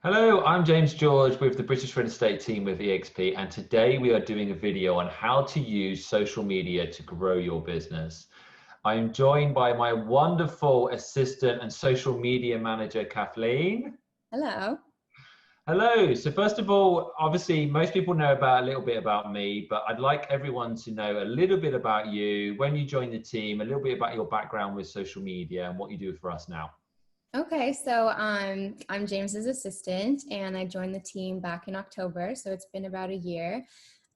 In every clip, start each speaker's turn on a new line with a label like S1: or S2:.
S1: Hello, I'm James George with the British Real Estate team with EXP, and today we are doing a video on how to use social media to grow your business. I'm joined by my wonderful assistant and social media manager, Kathleen.
S2: Hello.
S1: Hello. So first of all, obviously most people know about a little bit about me, but I'd like everyone to know a little bit about you, when you joined the team, a little bit about your background with social media and what you do for us now.
S2: Okay, so I'm James's assistant, and I joined the team back in October, so it's been about a year.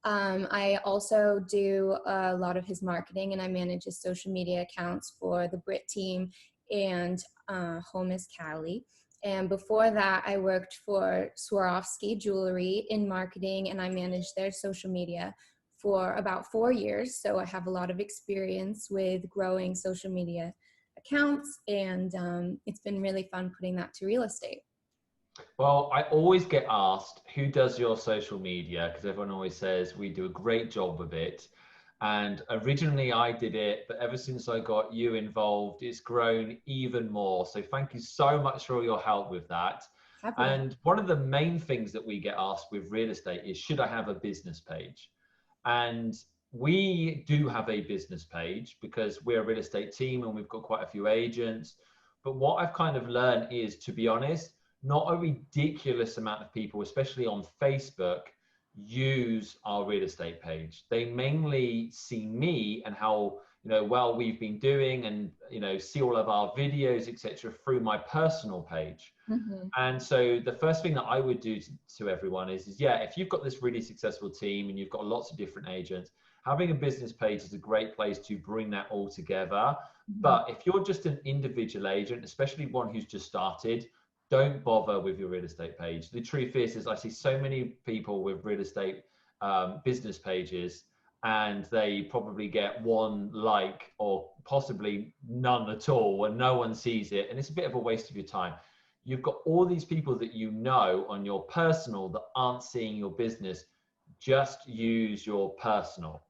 S2: I also do a lot of his marketing, and I manage his social media accounts for the Brit team and Home is Cali. And before that, I worked for Swarovski Jewelry in marketing, and I managed their social media for about 4 years. So I have a lot of experience with growing social media accounts, and it's been really fun putting that to real estate.
S1: Well, I always get asked who does your social media because everyone always says we do a great job of it. And originally I did it, but ever since I got you involved, it's grown even more. So thank you so much for all your help with that.
S2: Happy to.
S1: And one of the main things that we get asked with real estate is, should I have a business page? And we do have a business page because we're a real estate team and we've got quite a few agents. But what I've kind of learned is, to be honest, not a ridiculous amount of people, especially on Facebook, use our real estate page. They mainly see me and how well we've been doing, and see all of our videos, etc., through my personal page.
S2: Hmm.
S1: And so the first thing that I would do to everyone is, yeah, if you've got this really successful team and you've got lots of different agents, having a business page is a great place to bring that all together.
S2: Hmm.
S1: But if you're just an individual agent, especially one who's just started, don't bother with your real estate page. The truth is I see so many people with real estate business pages, and they probably get one like or possibly none at all, and no one sees it. And it's a bit of a waste of your time. You've got all these people that you know on your personal that aren't seeing your business. Just use your personal.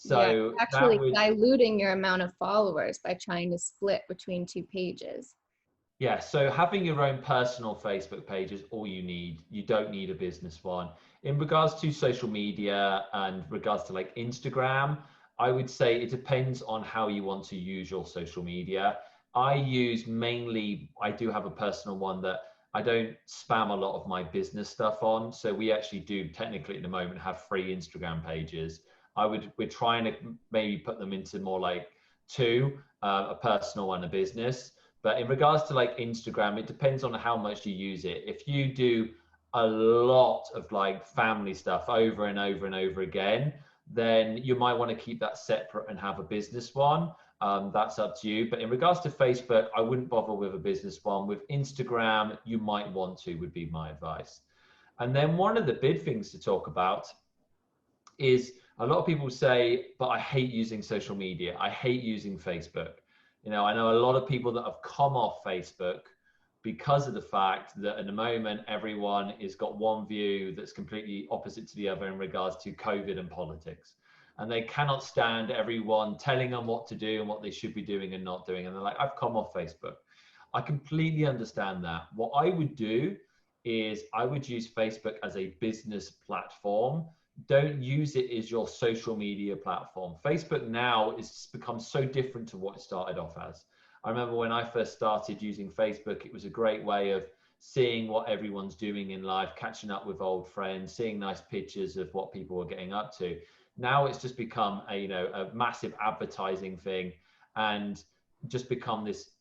S2: Yeah,
S1: So that
S2: actually
S1: would,
S2: diluting your amount of followers by trying to split between two pages.
S1: yeah, so having your own personal Facebook page is all you need. You don't need a business one. In regards to social media and regards to like Instagram, I would say it depends on how you want to use your social media. I do have a personal one that I don't spam a lot of my business stuff on. So we actually do technically at the moment have 3 Instagram pages. We're trying to maybe put them into more like two, a personal and a business. But in regards to like Instagram, it depends on how much you use it. If you do a lot of like family stuff over and over and over again, then you might want to keep that separate and have a business one. That's up to you. But in regards to Facebook, I wouldn't bother with a business one. With Instagram, you might want to, would be my advice. And then one of the big things to talk about is, a lot of people say, but I hate using social media. I hate using Facebook. I know a lot of people that have come off Facebook because of the fact that at the moment everyone has got one view that's completely opposite to the other in regards to COVID and politics. And they cannot stand everyone telling them what to do and what they should be doing and not doing. And they're like, I've come off Facebook. I completely understand that. What I would do is I would use Facebook as a business platform. Don't use it as your social media platform. Facebook now has become so different to what it started off as. I remember when I first started using Facebook, it was a great way of seeing what everyone's doing in life, catching up with old friends, seeing nice pictures of what people are getting up to. Now it's just become a massive advertising thing, and just become this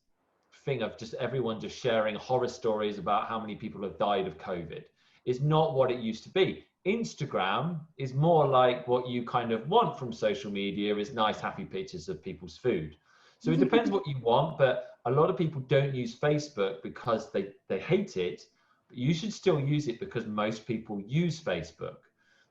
S1: thing of just everyone just sharing horror stories about how many people have died of COVID. It's not what it used to be. Instagram is more like what you kind of want from social media, is nice, happy pictures of people's food. So it depends what you want, but a lot of people don't use Facebook because they hate it, but you should still use it because most people use Facebook.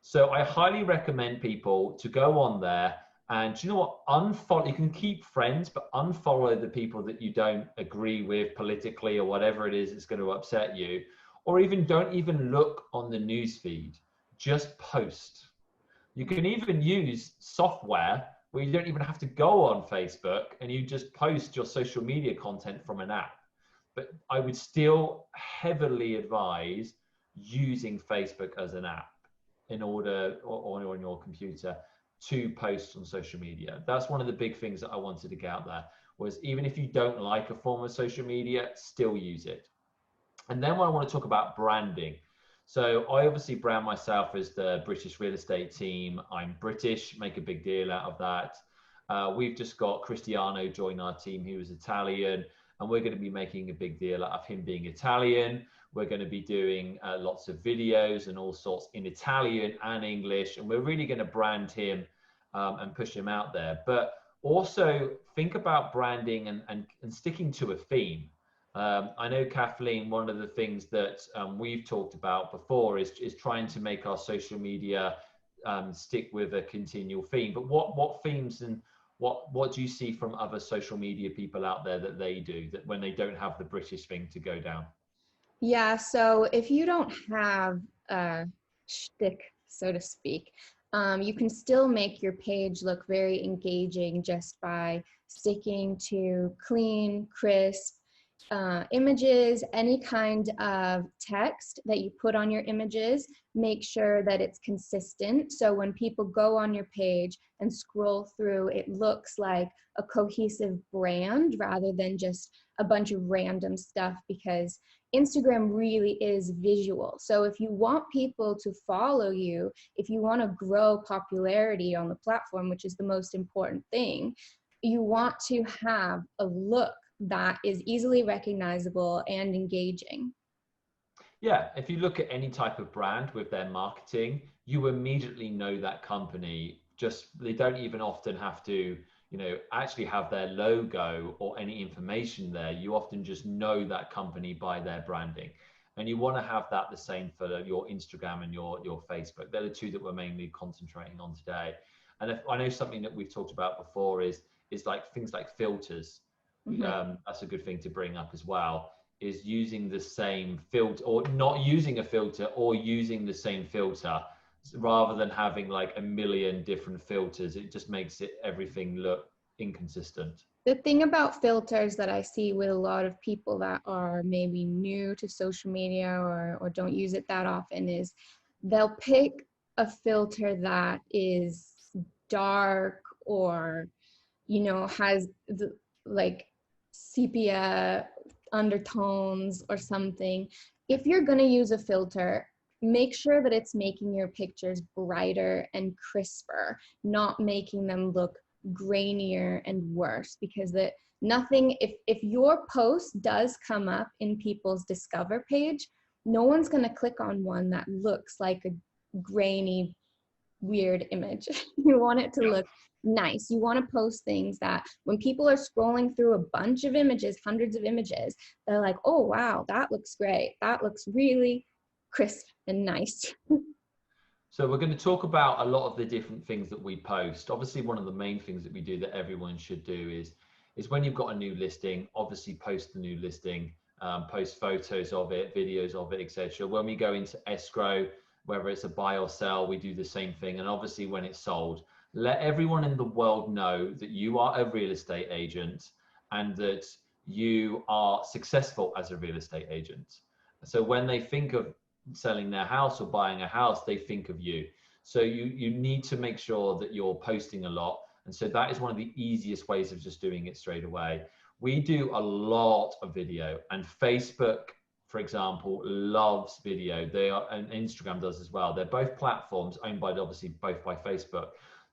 S1: So I highly recommend people to go on there, and you know what? Unfollow. You can keep friends, but unfollow the people that you don't agree with politically or whatever it is that's going to upset you. Or even don't even look on the news feed. Just post. You can even use software where you don't even have to go on Facebook, and you just post your social media content from an app. But I would still heavily advise using Facebook as an app in order, or on your computer, to post on social media. That's one of the big things that I wanted to get out there, was even if you don't like a form of social media, still use it. And then what I want to talk about branding. So I obviously brand myself as the British real estate team. I'm British, make a big deal out of that. We've just got Cristiano join our team, who is Italian, and we're going to be making a big deal out of him being Italian. We're going to be doing lots of videos and all sorts in Italian and English, and we're really going to brand him and push him out there. But also think about branding and sticking to a theme. I know, Kathleen, one of the things that we've talked about before is trying to make our social media stick with a continual theme. But what themes and what do you see from other social media people out there that they do, that when they don't have the British thing to go down?
S2: Yeah, so if you don't have a shtick, so to speak, you can still make your page look very engaging just by sticking to clean, crisp images. Any kind of text that you put on your images, make sure that it's consistent. So when people go on your page and scroll through, it looks like a cohesive brand rather than just a bunch of random stuff, because Instagram really is visual. So if you want people to follow you, if you want to grow popularity on the platform, which is the most important thing, you want to have a look that is easily recognizable and engaging.
S1: Yeah, if you look at any type of brand with their marketing, you immediately know that company. Just, they don't even often have to, actually have their logo or any information there. You often just know that company by their branding. And you want to have that the same for your Instagram and your Facebook. They're the two that we're mainly concentrating on today. And if, I know something that we've talked about before is like things like filters. That's a good thing to bring up as well, is using the same filter, or not using a filter, or using the same filter rather than having like a million different filters. It just makes everything look inconsistent.
S2: The thing about filters that I see with a lot of people that are maybe new to social media or don't use it that often is they'll pick a filter that is dark or, has like sepia undertones or something. If you're going to use a filter, make sure that it's making your pictures brighter and crisper, not making them look grainier and worse, because if your post does come up in people's discover page, no one's going to click on one that looks like a grainy, weird image. You want it to look nice. You want to post things that when people are scrolling through a bunch of images, hundreds of images, they're like, oh wow, that looks great, that looks really crisp and nice.
S1: So we're going to talk about a lot of the different things that we post. Obviously, one of the main things that we do that everyone should do is when you've got a new listing, obviously post the new listing, post photos of it, videos of it, etc. When we go into escrow, whether it's a buy or sell, we do the same thing. And obviously when it's sold, let everyone in the world know that you are a real estate agent and that you are successful as a real estate agent. So when they think of selling their house or buying a house, they think of you. So you need to make sure that you're posting a lot. And so that is one of the easiest ways of just doing it straight away. We do a lot of video, and Facebook, for example, loves video. And Instagram does as well. They're both platforms owned by, obviously, both by Facebook.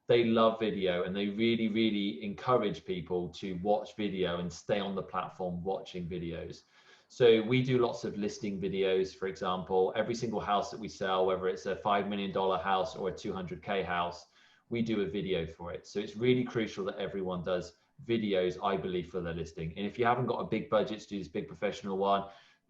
S1: They love video, and they really, really encourage people to watch video and stay on the platform watching videos. So we do lots of listing videos, for example. Every single house that we sell, whether it's a $5 million house or a 200K house, we do a video for it. So it's really crucial that everyone does videos, I believe, for their listing. And if you haven't got a big budget to do this big professional one,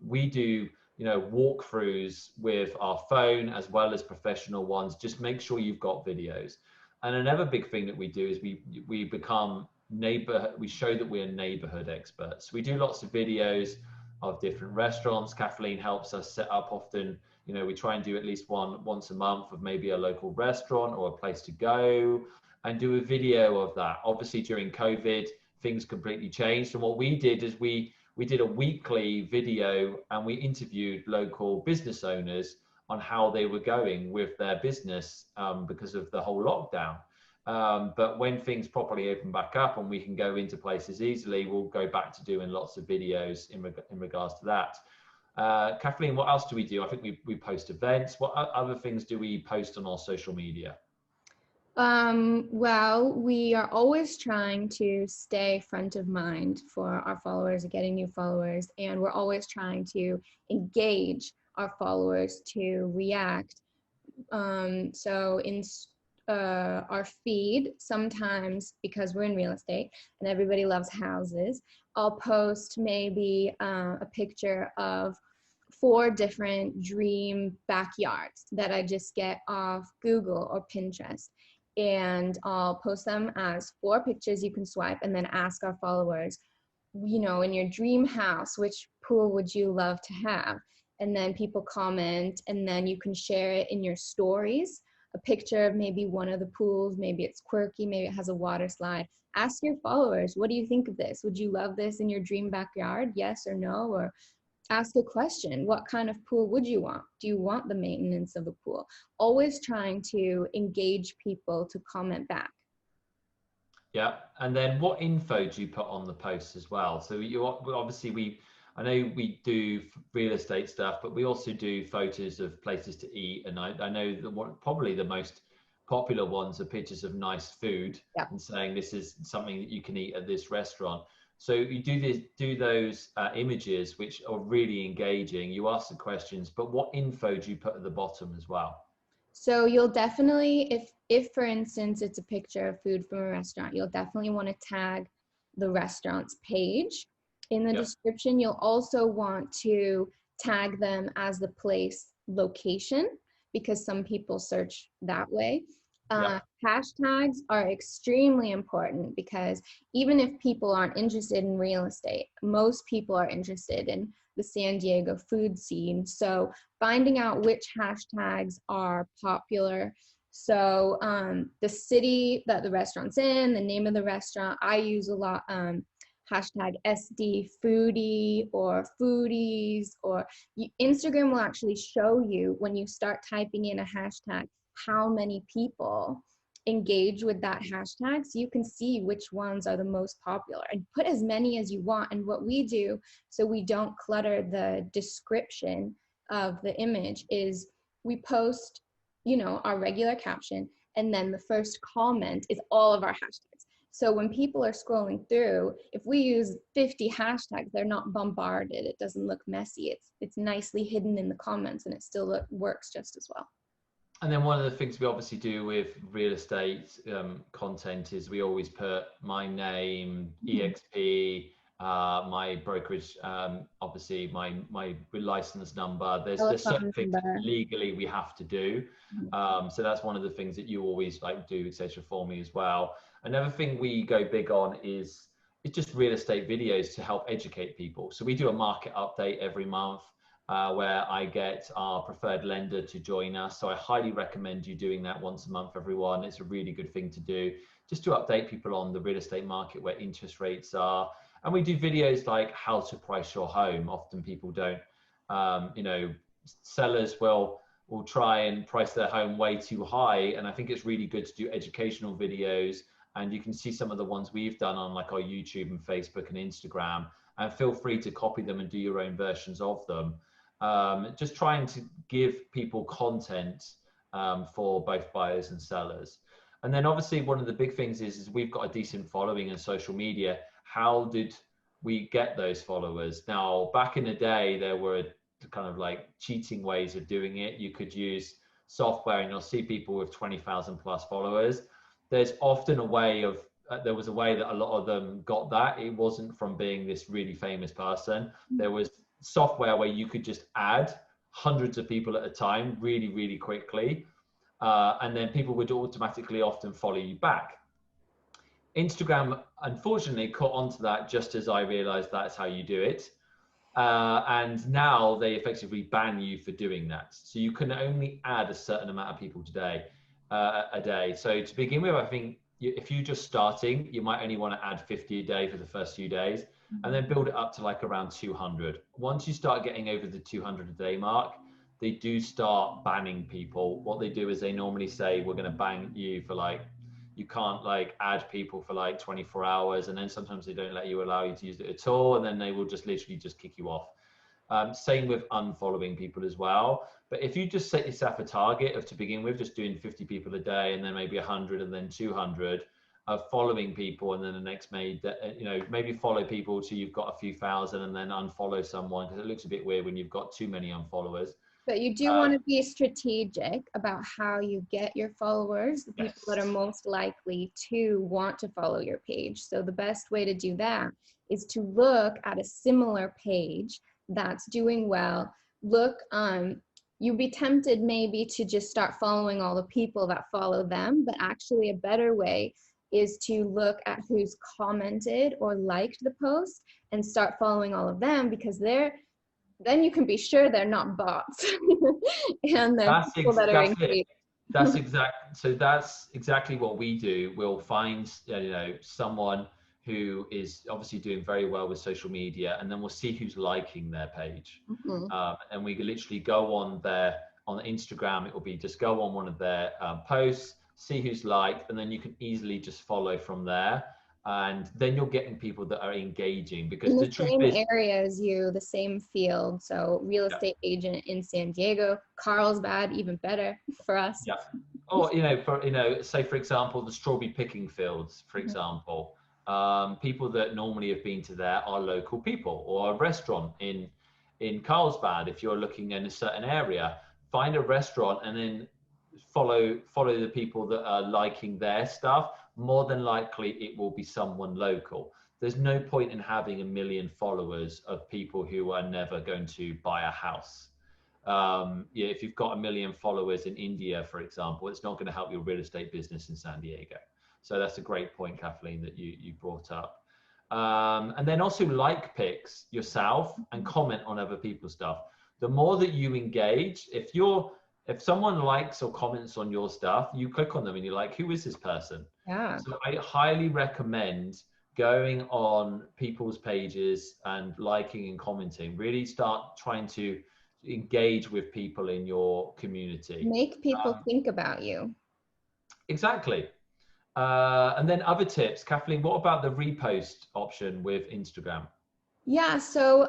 S1: we do, walkthroughs with our phone as well as professional ones. Just make sure you've got videos. And another big thing that we do is we become we show that we're neighborhood experts. We do lots of videos of different restaurants. Kathleen helps us set up often, we try and do at least once a month of maybe a local restaurant or a place to go and do a video of that. Obviously during COVID, things completely changed. And what we did is we did a weekly video and we interviewed local business owners on how they were going with their business because of the whole lockdown. But when things properly open back up and we can go into places easily, we'll go back to doing lots of videos in regards to that. Kathleen, what else do we do? I think we post events. What other things do we post on our social media?
S2: Well, we are always trying to stay front of mind for our followers and getting new followers, and we're always trying to engage our followers to react. So in our feed, sometimes because we're in real estate and everybody loves houses, I'll post maybe a picture of 4 different dream backyards that I just get off Google or Pinterest. And I'll post them as 4 pictures you can swipe and then ask our followers, you know, in your dream house, which pool would you love to have? And then people comment, and then you can share it in your stories, a picture of maybe one of the pools, maybe it's quirky, maybe it has a water slide. Ask your followers, what do you think of this? Would you love this in your dream backyard? Yes or no? Or ask a question. What kind of pool would you want? Do you want the maintenance of a pool? Always trying to engage people to comment back.
S1: Yeah, and then what info do you put on the posts as well? So you obviously I know we do real estate stuff, but we also do photos of places to eat. And I know probably the most popular ones are pictures of nice food, yeah, and saying this is something that you can eat at this restaurant. So you do those images, which are really engaging. You ask the questions, but what info do you put at the bottom as well?
S2: So you'll definitely, if for instance, it's a picture of food from a restaurant, you'll definitely want to tag the restaurant's page in the description. You'll also want to tag them as the place location, because some people search that way. Hashtags are extremely important, because even if people aren't interested in real estate, most people are interested in the San Diego food scene. So finding out which hashtags are popular. So the city that the restaurant's in, the name of the restaurant, I use a lot hashtag SD foodie or foodies, or Instagram will actually show you when you start typing in a hashtag how many people engage with that hashtag, so you can see which ones are the most popular, and put as many as you want. And what we do, so we don't clutter the description of the image, is we post, you know, our regular caption, and then the first comment is all of our hashtags. So when people are scrolling through, if we use 50 hashtags, they're not bombarded. It doesn't look messy. It's nicely hidden in the comments, and it still works just as well.
S1: And then one of the things we obviously do with real estate content is we always put my name, EXP, my brokerage, obviously my license number. There's certain things legally we have to do. So that's one of the things that you always like do, etc., for me as well. Another thing we go big on is just real estate videos to help educate people. So we do a market update every month, where I get our preferred lender to join us. So I highly recommend you doing that once a month, everyone. It's a really good thing to do, just to update people on the real estate market, where interest rates are. And we do videos like how to price your home. Often people don't, you know, sellers will try and price their home way too high. And I think it's really good to do educational videos. And you can see some of the ones we've done on like our YouTube and Facebook and Instagram, and feel free to copy them and do your own versions of them. Just trying to give people content for both buyers and sellers. And then obviously one of the big things is we've got a decent following in social media. How did we get those followers? Now, back in the day, there were kind of like cheating ways of doing it. You could use software and you'll see people with 20,000 plus followers. There's often a way of, there was a way that a lot of them got that. It wasn't from being this really famous person. There was software where you could just add hundreds of people at a time really, really quickly. And then people would automatically often follow you back. Instagram, unfortunately, caught onto that just as I realized that's how you do it. And now they effectively ban you for doing that. So you can only add a certain amount of people a day. So to begin with, I think if you're just starting, you might only want to add 50 a day for the first few days, and then build it up to like around 200. Once you start getting over the 200 a day mark, they do start banning people. What they do is they normally say, we're going to ban you for like, you can't like add people for like 24 hours. And then sometimes they don't allow you to use it at all. And then they will just literally just kick you off. Same with unfollowing people as well. But if you just set yourself a target of, to begin with, just doing 50 people a day, and then maybe 100, and then 200 of following people, and then the next maybe follow people till you've got a few thousand, and then unfollow someone, because it looks a bit weird when you've got too many unfollowers.
S2: But you do want to be strategic about how you get your followers, the people that are most likely to want to follow your page. So the best way to do that is to look at a similar page that's doing well. Look, you'd be tempted maybe to just start following all the people that follow them, but actually a better way is to look at who's commented or liked the post and start following all of them, because then you can be sure they're not bots. And they're people that are engaged.
S1: That's exactly what we do. We'll find someone who is obviously doing very well with social media, and then we'll see who's liking their page. And we literally go on Instagram. It will be just go on one of their posts, see who's liked, and then you can easily just follow from there. And then you're getting people that are engaging, because
S2: the same area as you, the same field. So real estate agent in San Diego, Carlsbad, even better for us.
S1: Yeah. Or say for example the strawberry picking fields, for example. People that normally have been to there are local people, or a restaurant in Carlsbad. If you're looking in a certain area, find a restaurant and then follow the people that are liking their stuff. More than likely it will be someone local. There's no point in having 1 million followers of people who are never going to buy a house. If you've got 1 million followers in India, for example, it's not going to help your real estate business in San Diego. So that's a great point, Kathleen, that you brought up. And then also like pics yourself and comment on other people's stuff. The more that you engage, if someone likes or comments on your stuff, you click on them and you're like, who is this person?
S2: Yeah.
S1: So I highly recommend going on people's pages and liking and commenting. Really start trying to engage with people in your community.
S2: Make people think about you.
S1: Exactly. And then other tips, Kathleen, what about the repost option with Instagram?
S2: Yeah, so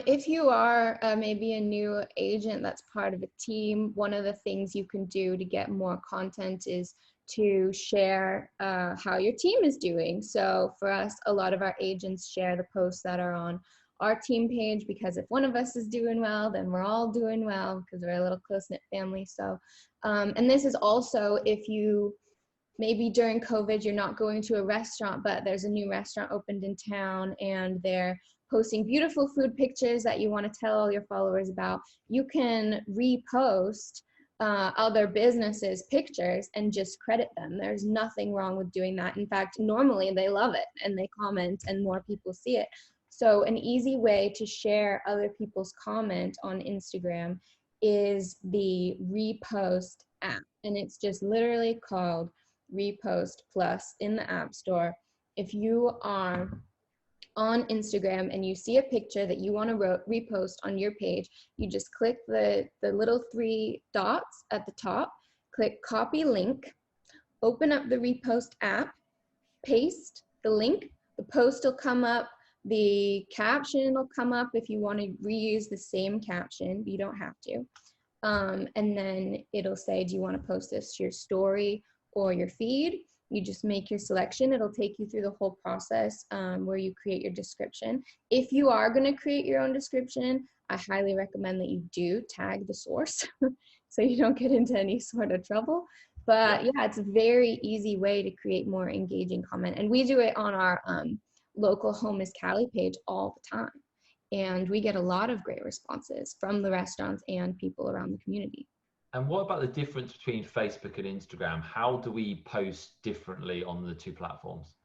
S2: if you are maybe a new agent that's part of a team, one of the things you can do to get more content is to share how your team is doing. So for us, a lot of our agents share the posts that are on our team page, because if one of us is doing well, then we're all doing well, because we're a little close-knit family. So, and this is also if you, maybe during COVID, you're not going to a restaurant, but there's a new restaurant opened in town and they're posting beautiful food pictures that you want to tell all your followers about. You can repost other businesses' pictures and just credit them. There's nothing wrong with doing that. In fact, normally they love it and they comment and more people see it. So an easy way to share other people's comment on Instagram is the Repost app. And it's just literally called Repost Plus in the App Store. If you are on Instagram and you see a picture that you want to repost on your page, you just click the little 3 dots at the top, click copy link, open up the Repost app, paste the link, the post will come up, the caption will come up if you want to reuse the same caption, but you don't have to. And then it'll say, do you want to post this to your story or your feed? You just make your selection. It'll take you through the whole process where you create your description. If you are going to create your own description, I highly recommend that you do tag the source so you don't get into any sort of trouble. But yeah, it's a very easy way to create more engaging comment. And we do it on our local Home is Cali page all the time. And we get a lot of great responses from the restaurants and people around the community.
S1: And what about the difference between Facebook and Instagram? How do we post differently on the 2 platforms?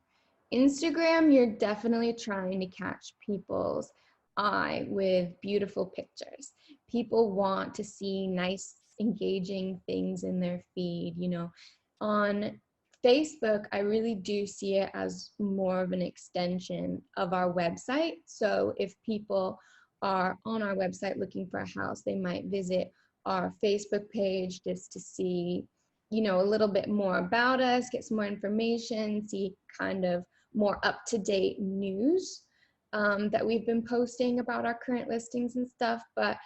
S2: Instagram, you're definitely trying to catch people's eye with beautiful pictures. People want to see nice, engaging things in their feed. You know, on Facebook, I really do see it as more of an extension of our website. So if people are on our website looking for a house, they might visit our Facebook page just to see, you know, a little bit more about us, get some more information, see kind of more up-to-date news that we've been posting about our current listings and stuff. But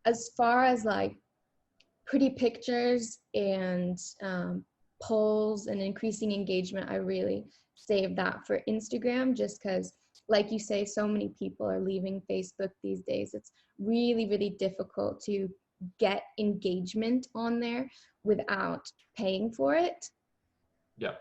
S2: as far as like pretty pictures and polls and increasing engagement, I really save that for Instagram, just because, like you say, so many people are leaving Facebook these days. It's really, really difficult to get engagement on there without paying for it.
S1: Yeah.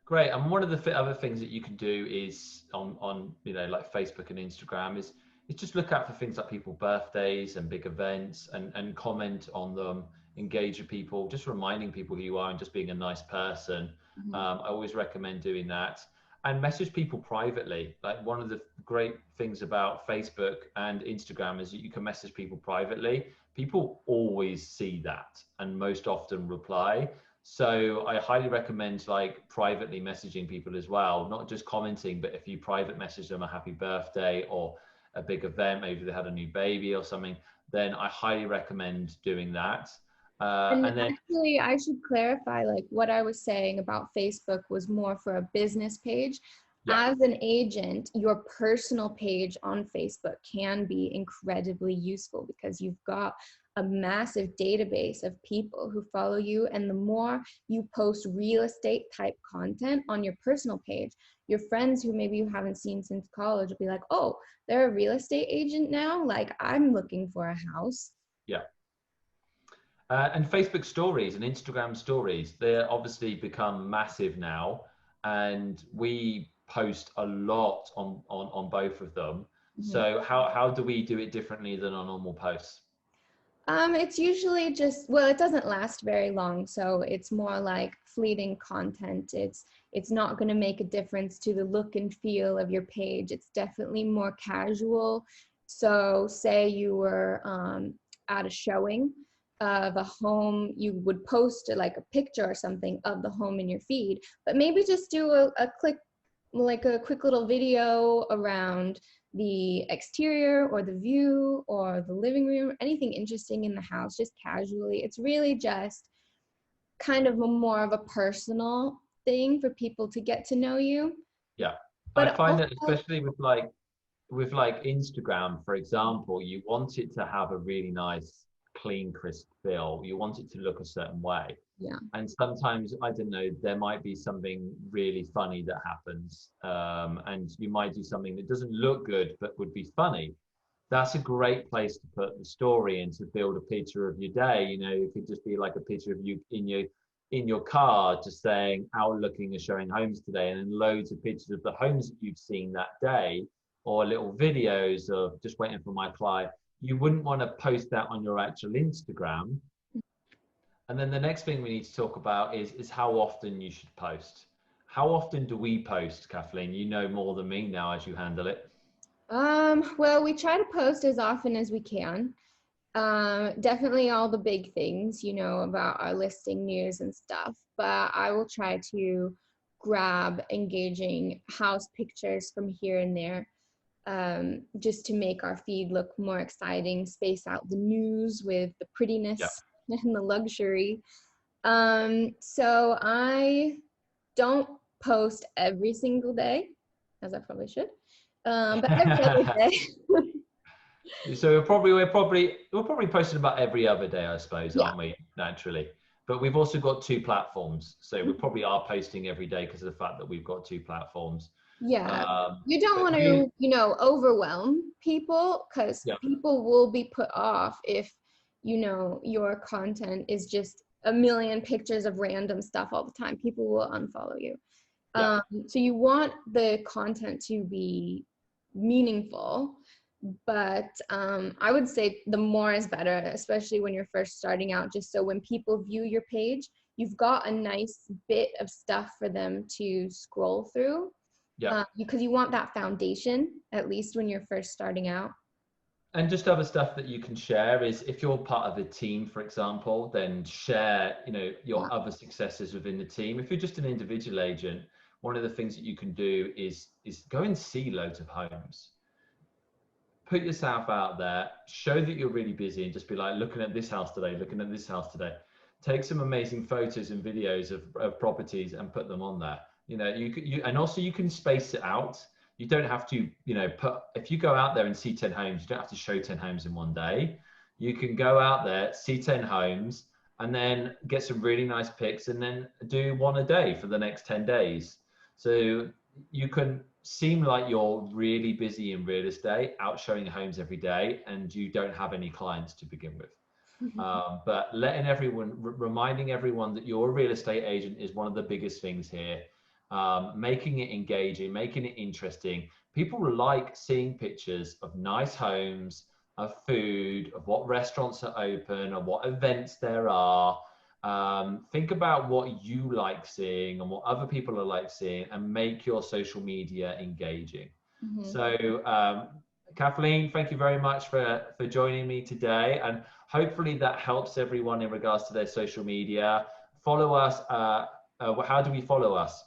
S1: Great. And one of the other things that you can do is on you know, like Facebook and Instagram is just look out for things like people's birthdays and big events, and comment on them, engage with people, just reminding people who you are and just being a nice person. I always recommend doing that. And message people privately. Like, one of the great things about Facebook and Instagram is that you can message people privately. People always see that and most often reply. So I highly recommend like privately messaging people as well, not just commenting, but if you private message them a happy birthday or a big event, maybe they had a new baby or something, then I highly recommend doing that.
S2: And then actually, I should clarify, like what I was saying about Facebook was more for a business page.
S1: Yeah.
S2: As an agent, your personal page on Facebook can be incredibly useful because you've got a massive database of people who follow you. And the more you post real estate type content on your personal page, your friends who maybe you haven't seen since college will be like, oh, they're a real estate agent now? Like, I'm looking for a house.
S1: Yeah. And Facebook stories and Instagram stories, they're obviously become massive now. And we post a lot on both of them. So how do we do it differently than our normal posts?
S2: It's usually just, well, it doesn't last very long, so it's more like fleeting content. It's not going to make a difference to the look and feel of your page. It's definitely more casual. So say you were at a showing of a home, you would post like a picture or something of the home in your feed, but maybe just do a quick little video around the exterior or the view or the living room, anything interesting in the house, just casually. It's really just kind of more of a personal thing for people to get to know you.
S1: Yeah.
S2: But
S1: I find
S2: also,
S1: that especially with like Instagram, for example, you want it to have a really nice, clean, crisp feel. You want it to look a certain way.
S2: yeah.
S1: And sometimes, I don't know, there might be something really funny that happens, and you might do something that doesn't look good but would be funny. That's a great place to put the story in, to build a picture of your day. You know, it could just be like a picture of you in your car, just saying out looking and showing homes today, and then loads of pictures of the homes that you've seen that day, or little videos of just waiting for my client. You wouldn't want to post that on your actual Instagram. And then the next thing we need to talk about is how often you should post. How often do we post, Kathleen? You know more than me now as you handle it.
S2: Well, we try to post as often as we can. Definitely all the big things, you know, about our listing news and stuff, but I will try to grab engaging house pictures from here and there, just to make our feed look more exciting, space out the news with the prettiness.
S1: Yeah.
S2: And the luxury. So I don't post every single day, as I probably should, but every other day.
S1: So we're probably posting about every other day, I suppose, aren't we? Naturally, but we've also got two platforms, so we probably are posting every day because of the fact that we've got two platforms.
S2: Yeah, you don't want to, you know, overwhelm people, because people will be put off if, you know, your content is just a million pictures of random stuff all the time. People will unfollow you. So you want the content to be meaningful, but I would say the more is better, especially when you're first starting out, just so when people view your page, you've got a nice bit of stuff for them to scroll through. Because you want that foundation, at least when you're first starting out.
S1: And just other stuff that you can share is, if you're part of a team, for example, then share, you know, your other successes within the team. If you're just an individual agent, one of the things that you can do is go and see loads of homes. put yourself out there, show that you're really busy, and just be like, looking at this house today, looking at this house today. Take some amazing photos and videos of properties and put them on there. You know, and also you can space it out. You don't have to, you know, if you go out there and see 10 homes, you don't have to show 10 homes in one day. You can go out there, see 10 homes, and then get some really nice pics, and then do one a day for the next 10 days. So you can seem like you're really busy in real estate, out showing homes every day, and you don't have any clients to begin with. But reminding everyone that your real estate agent is one of the biggest things here. Making it engaging, making it interesting. People like seeing pictures of nice homes, of food, of what restaurants are open, of what events there are. Think about what you like seeing and what other people are like seeing, and make your social media engaging. So Kathleen, thank you very much for joining me today, and hopefully that helps everyone in regards to their social media. Follow us. How do we follow us?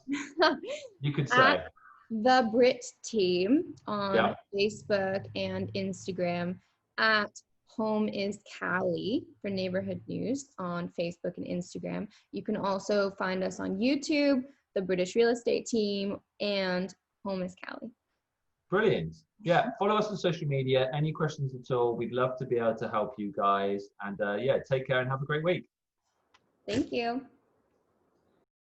S1: You could say
S2: At the Brit Team on
S1: yeah.
S2: Facebook and Instagram, at Home is Cali for neighborhood news on Facebook and Instagram. You can also find us on YouTube, the British Real Estate Team, and Home is Cali.
S1: Brilliant. Yeah, follow us on social media. Any questions at all, we'd love to be able to help you guys. And yeah, take care and have a great week.
S2: Thank you.